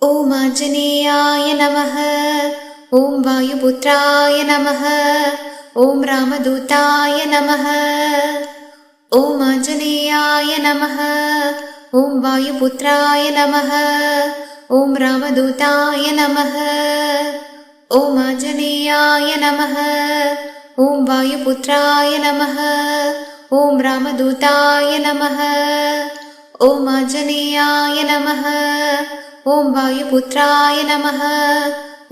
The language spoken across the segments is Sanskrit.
ॐ आञ्जनेयाय नमः। ॐ वायुपुत्राय नमः। ॐ रामदूताय नमः। ॐ आञ्जनेयाय नमः। ॐ वायुपुत्राय नमः। ॐ रामदूताय नमः। ॐ आञ्जनेयाय नमः। ॐ वायुपुत्राय नमः। ॐ रामदूताय नमः। ॐ आञ्जनेयाय नमः। ॐ वायुपुत्राय नमः।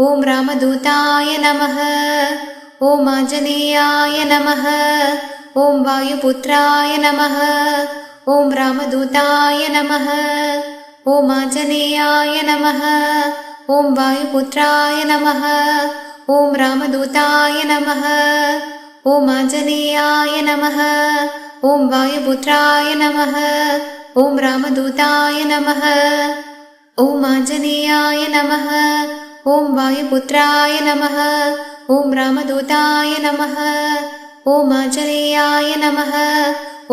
ॐ रामदूताय नमः। ॐ आञ्जनेयाय नमः। ॐ वायुपुत्राय नमः। ॐ रामदूताय नमः। ॐ आञ्जनेयाय नमः। ॐ वायुपुत्राय नमः। ॐ रामदूताय नमः। ॐ आञ्जनेयाय नमः। ॐ वायुपुत्राय नमः। ॐ रामदूताय नमः। ॐ आञ्जनेयाय नमः। ॐ वायुपुत्राय नमः। ॐ रामदूताय नमः। ॐ आञ्जनेयाय नमः।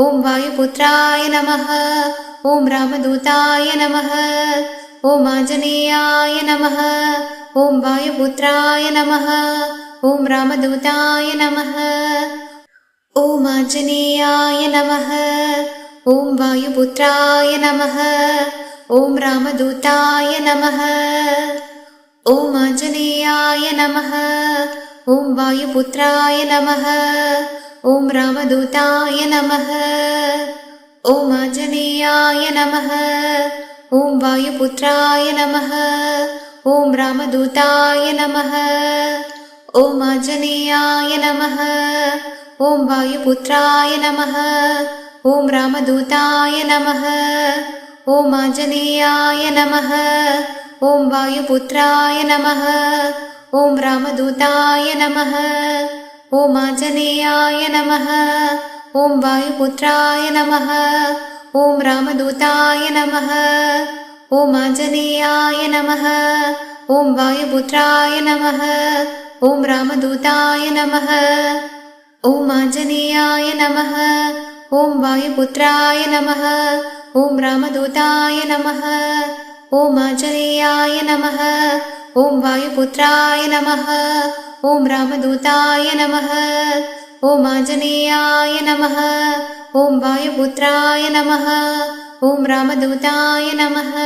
ॐ वायुपुत्राय नमः। ॐ रामदूताय नमः। ॐ आञ्जनेयाय नमः। ॐ वायुपुत्राय नमः। ॐ रामदूताय नमः। ॐ आञ्जनेयाय नमः। ॐ वायुपुत्राय नमः। ॐ रामदूताय नमः। ॐ आञ्जनेयाय नमः। ॐ वायुपुत्राय नमः। ॐ रामदूताय नमः। ॐ आञ्जनेयाय नमः। ॐ वायुपुत्राय नमः। ॐ रामदूताय नमः। ॐ आञ्जनेयाय नमः। ॐ वायुपुत्राय नमः। ॐ रामदूताय नमः। ॐ आञ्जनेयाय नमः। ॐ वायुपुत्राय नमः। ॐ रामदूताय नमः। ॐ आञ्जनेयाय नमः। ॐ वायुपुत्राय नमः। ॐ रामदूताय नमः। ॐ आञ्जनेयाय नमः। ॐ वायुपुत्राय नमः। ॐ रामदूताय नमः। ॐ आञ्जनेयाय नमः। ॐ वायुपुत्राय नमः। ॐ रामदूताय नमः। ॐ आञ्जनेयाय नमः। ॐ वायुपुत्राय नमः। ॐ रामदूताय नमः। ॐ आञ्जनेयाय नमः। ॐ वायुपुत्राय नमः। ॐ रामदूताय नमः।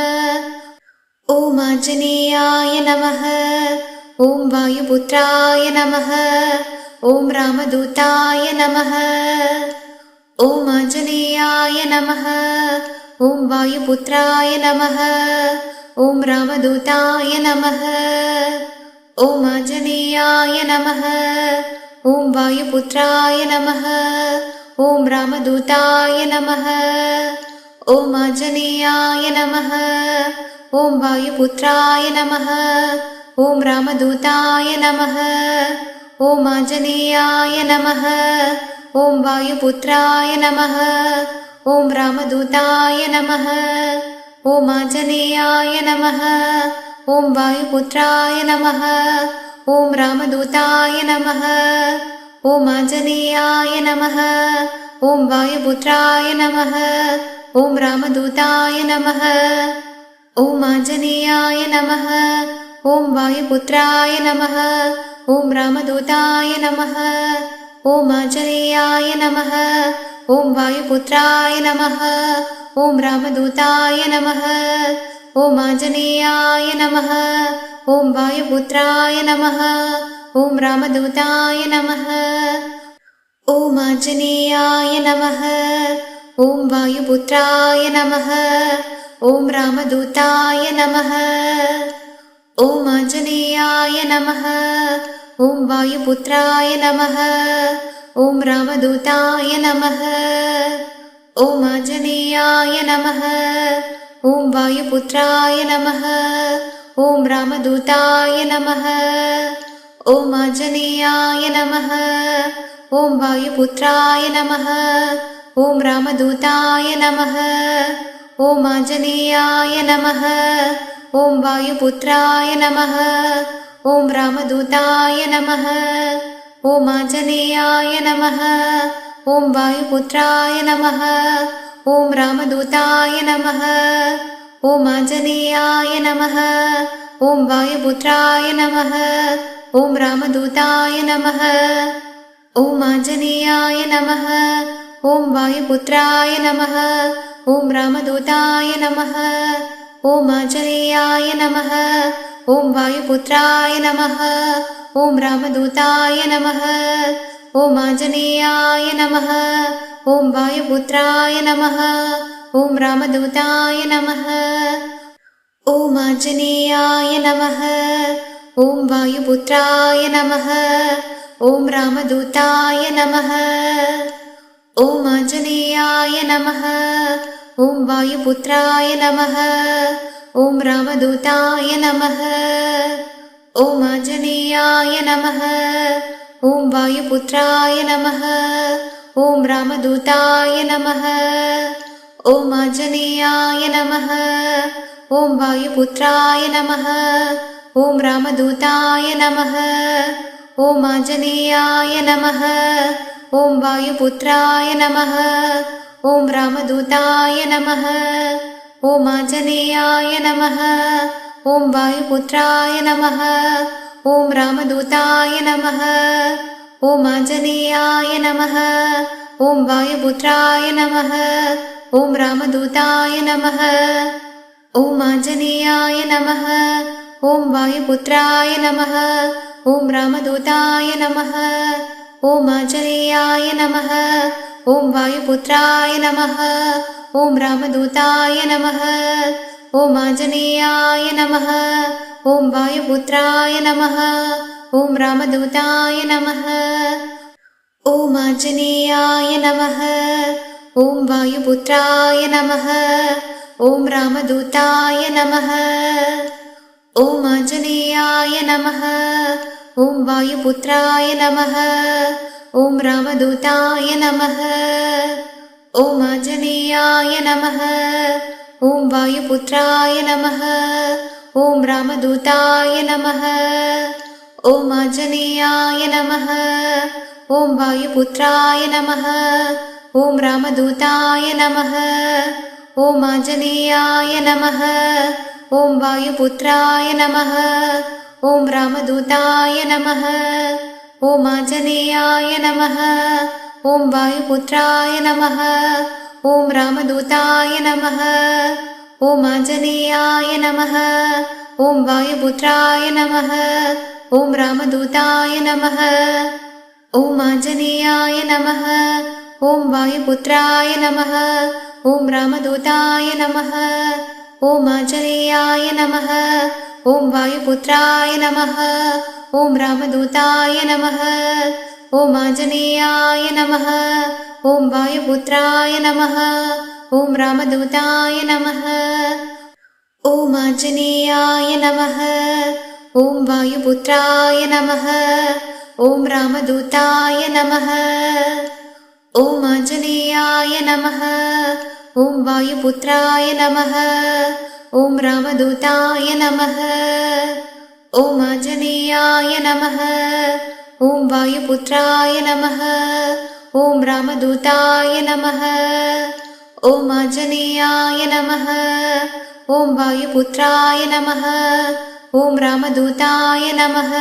ॐ आञ्जनेयाय नमः। ॐ वायुपुत्राय नमः। ॐ रामदूताय नमः। ॐ आञ्जनेयाय नमः। ॐ वायुपुत्राय नमः। ॐ रामदूताय नमः। ॐ आञ्जनेयाय नमः। ॐ वायुपुत्राय नमः। ॐ रामदूताय नमः। ॐ आञ्जनेयाय नमः। ॐ वायुपुत्राय नमः। ॐ रामदूताय नमः। ॐ आञ्जनेयाय नमः। ॐ वायुपुत्राय नमः। ॐ रामदूताय नमः। ॐ आञ्जनेयाय नमः। ॐ वायुपुत्राय नमः। ॐ रामदूताय नमः। ॐ आञ्जनेयाय नमः। ॐ वायुपुत्राय नमः। ॐ रामदूताय नमः। ॐ आञ्जनेयाय नमः। ॐ वायुपुत्राय नमः। ॐ रामदूताय नमः। ॐ आञ्जनेयाय नमः। ॐ वायुपुत्राय नमः। ॐ रामदूताय नमः। ॐ आञ्जनेयाय नमः। ॐ वायुपुत्राय नमः। ॐ रामदूताय नमः। ॐ आञ्जनेयाय नमः। ॐ वायुपुत्राय नमः। ॐ रामदूताय नमः। ॐ आञ्जनेयाय नमः। ॐ वायुपुत्राय नमः। ॐ रामदूताय नमः। ॐ आञ्जनेयाय नमः। ॐ वायुपुत्राय नमः। ॐ रामदूताय नमः। ॐ आञ्जनेयाय नमः। ॐ वायुपुत्राय नमः। ॐ रामदूताय नमः। ॐ आञ्जनेयाय नमः। ॐ वायुपुत्राय नमः। ॐ रामदूताय नमः। ॐ आञ्जनेयाय नमः। ॐ वायुपुत्राय नमः। ॐ रामदूताय नमः। ॐ आञ्जनेयाय नमः। ॐ वायुपुत्राय नमः। ॐ रामदूताय नमः। ॐ आञ्जनेयाय नमः। ॐ वायुपुत्राय नमः। ॐ रामदूताय नमः। ॐ आञ्जनेयाय नमः। ॐ वायुपुत्राय नमः। ॐ रामदूताय नमः। ॐ आञ्जनेयाय नमः। ॐ वायुपुत्राय नमः। ॐ रामदूताय नमः। ॐ आञ्जनेयाय नमः। ॐ वायुपुत्राय नमः। ॐ रामदूताय नमः। ॐ आञ्जनेयाय नमः। ॐ वायुपुत्राय नमः। ॐ रामदूताय नमः। ॐ आञ्जनेयाय नमः। ॐ वायुपुत्राय नमः। ॐ रामदूताय नमः। ॐ आञ्जनेयाय नमः। ॐ वायुपुत्राय नमः। ॐ रामदूताय नमः। ॐ आञ्जनेयाय नमः। ॐ वायुपुत्राय नमः। ॐ रामदूताय नमः। ॐ आञ्जनेयाय नमः। ॐ वायुपुत्राय नमः। ॐ रामदूताय नमः। ॐ आञ्जनेयाय नमः। ॐ वायुपुत्राय नमः। ॐ रामदूताय नमः। ॐ आञ्जनेयाय नमः। ॐ वायुपुत्राय नमः। ॐ रामदूताय नमः। ॐ आञ्जनेयाय नमः। ॐ वायुपुत्राय नमः। ॐ रामदूताय नमः। ॐ आञ्जनेयाय नमः। ॐ वायुपुत्राय नमः। ॐ रामदूताय नमः। ॐ आञ्जनेयाय नमः। ॐ वायुपुत्राय नमः। ॐ रामदूताय नमः। ॐ आञ्जनेयाय नमः। ॐ वायुपुत्राय नमः। ॐ रामदूताय नमः। ॐ आञ्जनेयाय नमः। ॐ वायुपुत्राय नमः। ॐ रामदूताय नमः। ॐ आञ्जनेयाय नमः। ॐ वायुपुत्राय नमः। ॐ रामदूताय नमः। ॐ आञ्जनेयाय नमः। ॐ वायुपुत्राय नमः। ॐ रामदूताय नमः। ॐ आञ्जनेयाय नमः। ॐ वायुपुत्राय नमः। ॐ रामदूताय नमः। ॐ आञ्जनेयाय नमः। ॐ वायुपुत्राय नमः। ॐ रामदूताय नमः। ॐ आञ्जनेयाय नमः। ॐ वायुपुत्राय नमः। ॐ रामदूताय नमः। ॐ आञ्जनेयाय नमः। ॐ वायुपुत्राय नमः। ॐ रामदूताय नमः। ॐ आञ्जनेयाय नमः। ॐ वायुपुत्राय नमः। ॐ रामदूताय नमः। ॐ आञ्जनेयाय नमः। ॐ वायुपुत्राय नमः। ॐ रामदूताय नमः। ॐ आञ्जनेयाय नमः। ॐ वायुपुत्राय नमः। ॐ रामदूताय नमः। ॐ आञ्जनेयाय नमः। ॐ वायुपुत्राय नमः। ॐ रामदूताय नमः। ॐ आञ्जनेयाय नमः। ॐ वायुपुत्राय नमः। ॐ रामदूताय नमः।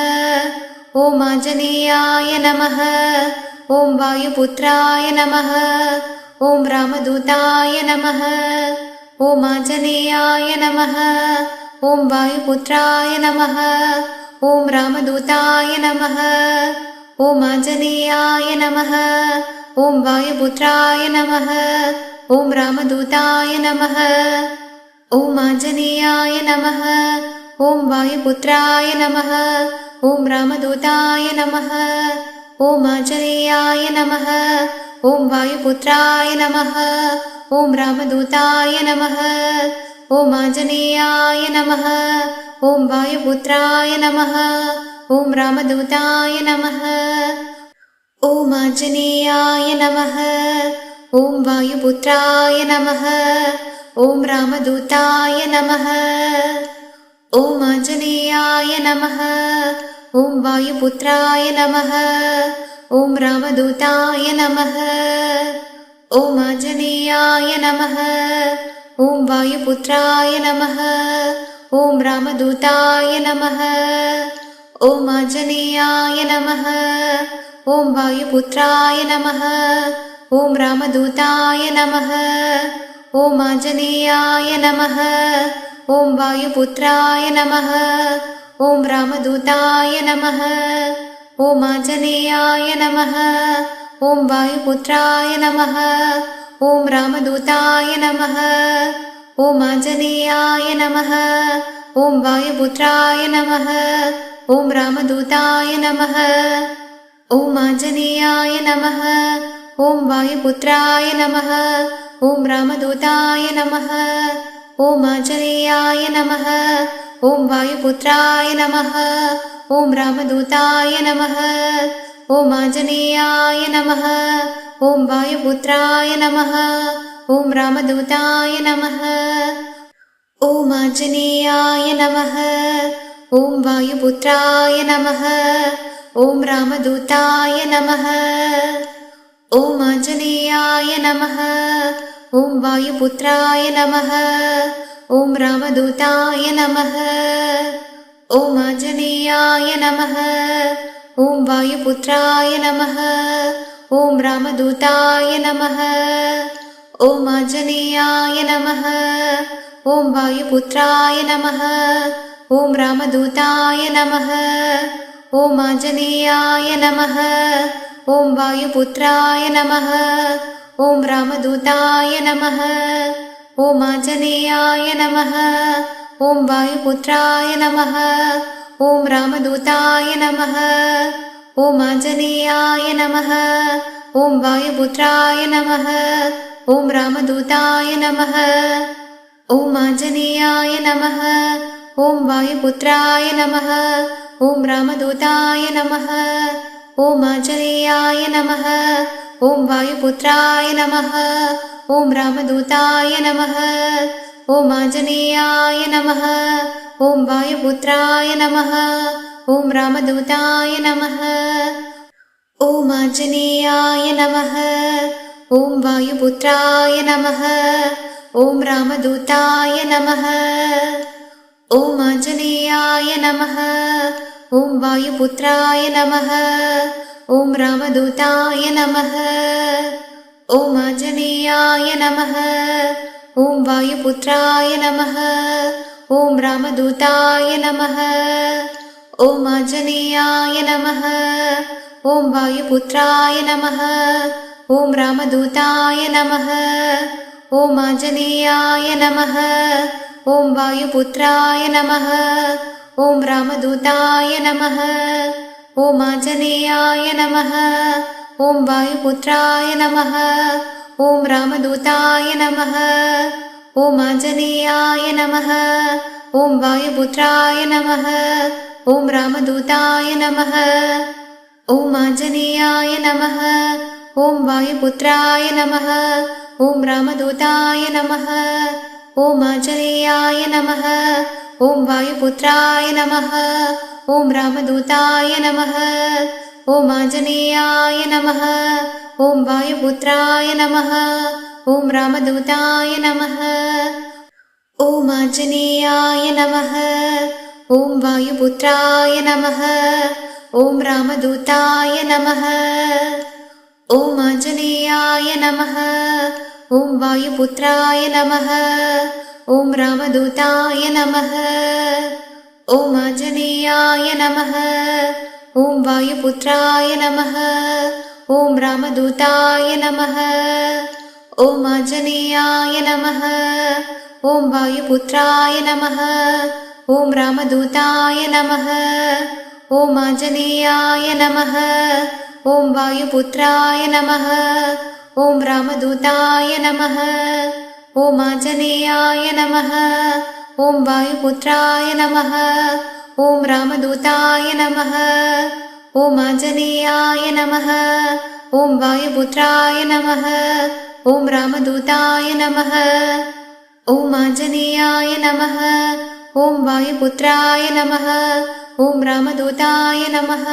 ॐ आञ्जनेयाय नमः। ॐ वायुपुत्राय नमः। ॐ रामदूताय नमः। ॐ आञ्जनेयाय नमः। ॐ वायुपुत्राय नमः। ॐ रामदूताय नमः। ॐ आञ्जनेयाय नमः। ॐ वायुपुत्राय नमः। ॐ रामदूताय नमः। ॐ आञ्जनेयाय नमः। ॐ वायुपुत्राय नमः। ॐ रामदूताय नमः। ॐ आञ्जनेयाय नमः। ॐ वायुपुत्राय नमः। ॐ रामदूताय नमः। ॐ आञ्जनेयाय नमः। ॐ वायुपुत्राय नमः। ॐ रामदूताय नमः। ॐ आञ्जनेयाय नमः। ॐ वायुपुत्राय नमः। ॐ रामदूताय नमः। ॐ आञ्जनेयाय नमः। ॐ वायुपुत्राय नमः। ॐ रामदूताय नमः। ॐ आञ्जनेयाय नमः। ॐ वायुपुत्राय नमः। ॐ रामदूताय नमः। ॐ आञ्जनेयाय नमः। ॐ वायुपुत्राय नमः। ॐ रामदूताय नमः। ॐ आञ्जनेयाय नमः। ॐ वायुपुत्राय नमः। ॐ रामदूताय नमः। ॐ आञ्जनेयाय नमः। ॐ वायुपुत्राय नमः। ॐ रामदूताय नमः। ॐ आञ्जनेयाय नमः। ॐ वायुपुत्राय नमः। ॐ रामदूताय नमः। ॐ आञ्जनेयाय नमः। ॐ वायुपुत्राय नमः। ॐ रामदूताय नमः। ॐ आञ्जनेयाय नमः। ॐ वायुपुत्राय नमः। ॐ रामदूताय नमः। ॐ आञ्जनेयाय नमः। ॐ वायुपुत्राय नमः। ॐ रामदूताय नमः। ॐ आञ्जनेयाय नमः। ॐ वायुपुत्राय नमः। ॐ रामदूताय नमः। ॐ आञ्जनेयाय नमः। ॐ वायुपुत्राय नमः। ॐ रामदूताय नमः। ॐ आञ्जनेयाय नमः। ॐ वायुपुत्राय नमः। ॐ रामदूताय नमः। ॐ आञ्जनेयाय नमः। ॐ वायुपुत्राय नमः। ॐ रामदूताय नमः। ॐ आञ्जनेयाय नमः। ॐ वायुपुत्राय नमः। ॐ रामदूताय नमः। ॐ आञ्जनेयाय नमः। ॐ वायुपुत्राय नमः। ॐ रामदूताय नमः। ॐ आञ्जनेयाय नमः। ॐ वायुपुत्राय नमः। ॐ रामदूताय नमः। ॐ आञ्जनेयाय नमः। ॐ वायुपुत्राय नमः। ॐ रामदूताय नमः। ॐ आञ्जनेयाय नमः। ॐ वायुपुत्राय नमः। ॐ रामदूताय नमः। ॐ आञ्जनेयाय नमः। ॐ वायुपुत्राय नमः। ॐ रामदूताय नमः। ॐ आञ्जनेयाय नमः। ॐ वायुपुत्राय नमः। ॐ रामदूताय नमः। ॐ आञ्जनेयाय नमः। ॐ वायुपुत्राय नमः। ॐ रामदूताय नमः। ॐ आञ्जनेयाय नमः। ॐ वायुपुत्राय नमः। ॐ रामदूताय नमः। ॐ आञ्जनेयाय नमः। ॐ वायुपुत्राय नमः। ॐ रामदूताय नमः। ॐ आञ्जनेयाय नमः। ॐ वायुपुत्राय नमः। ॐ रामदूताय नमः। ॐ आञ्जनेयाय नमः। ॐ वायुपुत्राय नमः। ॐ रामदूताय नमः। ॐ आञ्जनेयाय नमः। ॐ वायुपुत्राय नमः। ॐ रामदूताय नमः। ॐ आञ्जनेयाय नमः। ॐ वायुपुत्राय नमः। ॐ रामदूताय नमः। ॐ आञ्जनेयाय नमः। ॐ वायुपुत्राय नमः। ॐ रामदूताय नमः। ॐ आञ्जनेयाय नमः। ॐ वायुपुत्राय नमः। ॐ रामदूताय नमः। ॐ आञ्जनेयाय नमः। ॐ वायुपुत्राय नमः। ॐ रामदूताय नमः। ॐ आञ्जनेयाय नमः। ॐ वायुपुत्राय नमः। ॐ रामदूताय नमः। ॐ आञ्जनेयाय नमः। ॐ वायुपुत्राय नमः। ॐ रामदूताय नमः। ॐ आञ्जनेयाय नमः। ॐ वायुपुत्राय नमः। ॐ रामदूताय नमः। ॐ आञ्जनेयाय नमः। ॐ वायुपुत्राय नमः। ॐ रामदूताय नमः। ॐ आञ्जनेयाय नमः। ॐ वायुपुत्राय नमः। ॐ रामदूताय नमः। ॐ आञ्जनेयाय नमः। ॐ वायुपुत्राय नमः। ॐ रामदूताय नमः। ॐ आञ्जनेयाय नमः। ॐ वायुपुत्राय नमः। ॐ रामदूताय नमः।